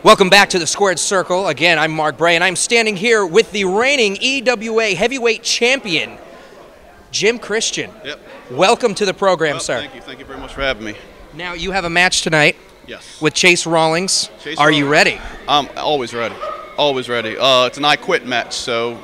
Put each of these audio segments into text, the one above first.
Welcome back to the Squared Circle. Again, I'm Mark Bray, and I'm standing here with the reigning EWA heavyweight champion, Jim Christian. Yep. Welcome to the program, sir. Thank you. Thank you very much for having me. Now, you have a match tonight. Yes. With Chase Rawlings. Are you ready? I'm always ready. Always ready. It's an I quit match, so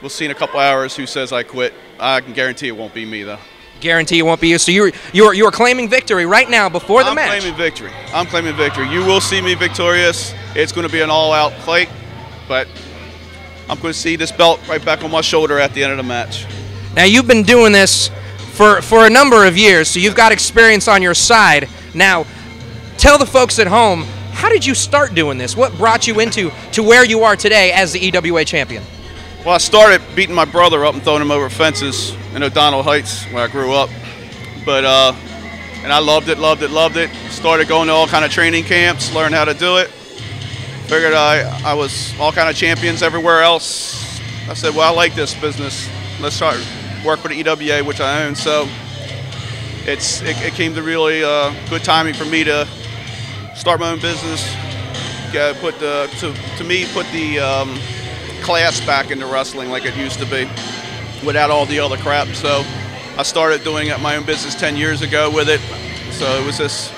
we'll see in a couple hours who says I quit. I can guarantee it won't be me, though. Guarantee it won't be you. So you're claiming victory right now before the match. I'm claiming victory. I'm claiming victory. You will see me victorious. It's going to be an all-out fight, but I'm going to see this belt right back on my shoulder at the end of the match. Now, you've been doing this for a number of years, so you've got experience on your side. Now, tell the folks at home, how did you start doing this? What brought you into where you are today as the EWA champion? Well, I started beating my brother up and throwing him over fences in O'Donnell Heights where I grew up. But and I loved it. Started going to all kind of training camps, learned how to do it. Figured I was all kind of champions everywhere else. I said, well, I like this business. Let's try to work with the EWA, which I own. So it came to really good timing for me to start my own business. Put the class back into wrestling like it used to be without all the other crap. So I started doing my own business 10 years ago with it. So it was just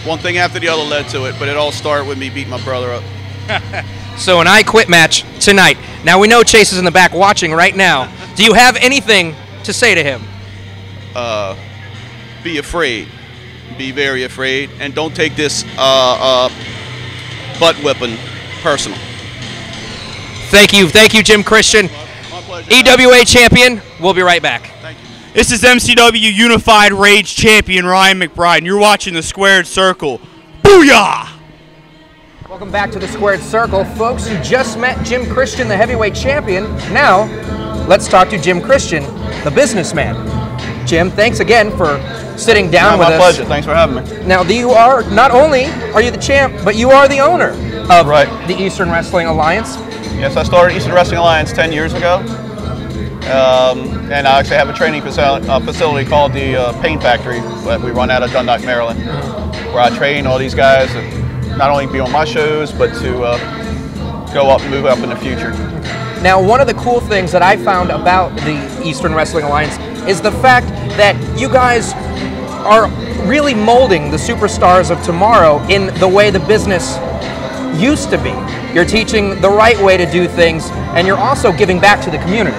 one thing after the other led to it, but it all started with me beating my brother up. So an I quit match tonight. Now we know Chase is in the back watching right now. Do you have anything to say to him? Be afraid. Be very afraid. And don't take this butt whipping personal. Thank you, Jim Christian. My pleasure. EWA champion. We'll be right back. Thank you. This is MCW Unified Rage Champion Ryan McBride, and you're watching the Squared Circle. Booyah! Welcome back to the Squared Circle. Folks, you just met Jim Christian, the heavyweight champion. Now, let's talk to Jim Christian, the businessman. Jim, thanks again for sitting down with us. My pleasure. Thanks for having me. Now, you are, not only are you the champ, but you are the owner of the Eastern Wrestling Alliance. Yes, I started Eastern Wrestling Alliance 10 years ago. And I actually have a training facility called the Pain Factory that we run out of Dundalk, Maryland, where I train all these guys to not only be on my shows, but to go up and move up in the future. Now, one of the cool things that I found about the Eastern Wrestling Alliance is the fact that you guys are really molding the superstars of tomorrow in the way the business used to be. You're teaching the right way to do things, and you're also giving back to the community.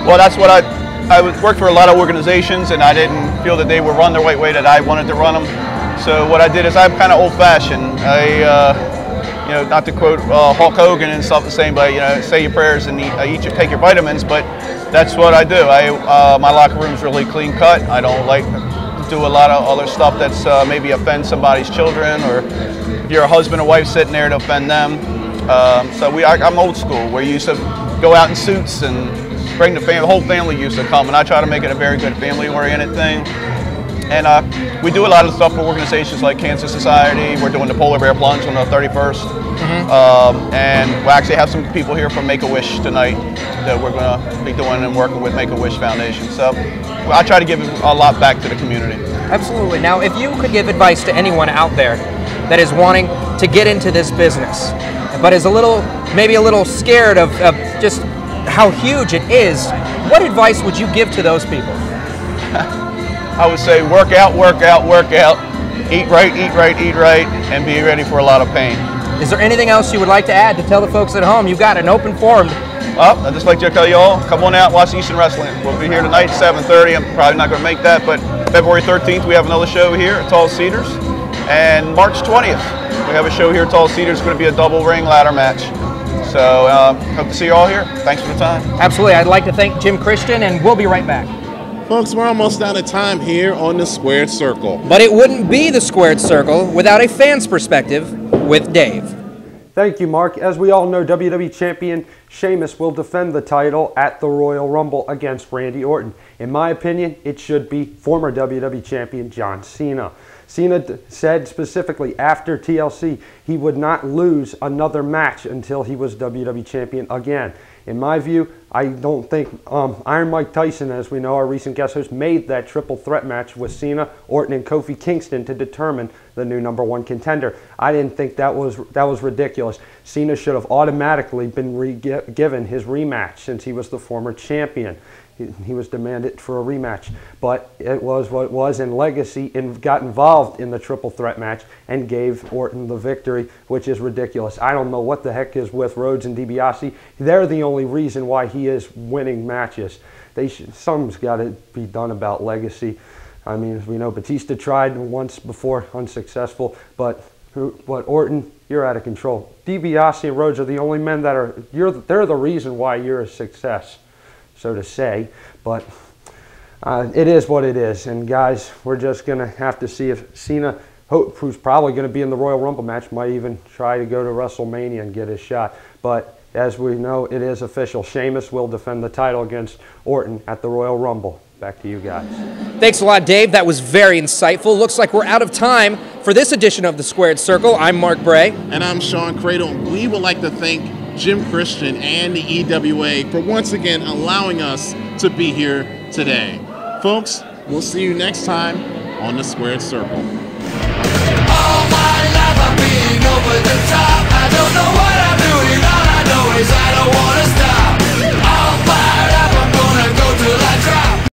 Well, that's what I worked for a lot of organizations, and I didn't feel that they were run the right way that I wanted to run them. So what I did is I'm kind of old-fashioned. You know, not to quote Hulk Hogan and stuff the same, but say your prayers and take your vitamins. But that's what I do. My locker room's really clean cut. I don't like to do a lot of other stuff that's maybe offend somebody's children, or if you're a husband or wife sitting there to offend them. I'm old school, where you used to go out in suits and bring the whole family used to come, and I try to make it a very good family-oriented thing. And we do a lot of stuff for organizations like Cancer Society. We're doing the Polar Bear Plunge on the 31st. And we'll actually have some people here from Make-A-Wish tonight that we're going to be doing and working with Make-A-Wish Foundation. So I try to give a lot back to the community. Absolutely. Now, if you could give advice to anyone out there that is wanting to get into this business, but is maybe a little scared of just how huge it is, what advice would you give to those people? I would say work out, eat right, and be ready for a lot of pain. Is there anything else you would like to add to tell the folks at home? You've got an open forum. Well, I'd just like to tell you all, come on out and watch Eastern Wrestling. We'll be here tonight, 7:30. I'm probably not going to make that, but February 13th, we have another show here at Tall Cedars. And March 20th, we have a show here at Tall Cedars. It's going to be a double ring ladder match. So hope to see you all here. Thanks for the time. Absolutely. I'd like to thank Jim Christian, and we'll be right back. Folks, we're almost out of time here on the Squared Circle. But it wouldn't be the Squared Circle without a fan's perspective with Dave. Thank you, Mark. As we all know, WWE Champion Sheamus will defend the title at the Royal Rumble against Randy Orton. In my opinion, it should be former WWE Champion John Cena. Cena said specifically after TLC he would not lose another match until he was WWE Champion again. In my view, I don't think Iron Mike Tyson, as we know, our recent guest host, made that triple threat match with Cena, Orton, and Kofi Kingston to determine the new #1 contender. I didn't think that was ridiculous. Cena should have automatically been given his rematch since he was the former champion. He was demanded for a rematch, but it was what it was, and Legacy got involved in the triple threat match and gave Orton the victory, which is ridiculous. I don't know what the heck is with Rhodes and DiBiase. They're the only reason why he is winning matches. Something's got to be done about Legacy. I mean, as we know, Batista tried once before, unsuccessful, but Orton, you're out of control. DiBiase and Rhodes are the only men that they're the reason why you're a success, so to say, but it is what it is. And guys, we're just going to have to see if Cena, who's probably going to be in the Royal Rumble match, might even try to go to WrestleMania and get his shot. But as we know, it is official. Sheamus will defend the title against Orton at the Royal Rumble. Back to you guys. Thanks a lot, Dave. That was very insightful. Looks like we're out of time for this edition of The Squared Circle. I'm Mark Bray. And I'm Sean Cradle. We would like to thank Jim Christian and the EWA for once again allowing us to be here today. Folks, we'll see you next time on The Squared Circle. All my life I've been over the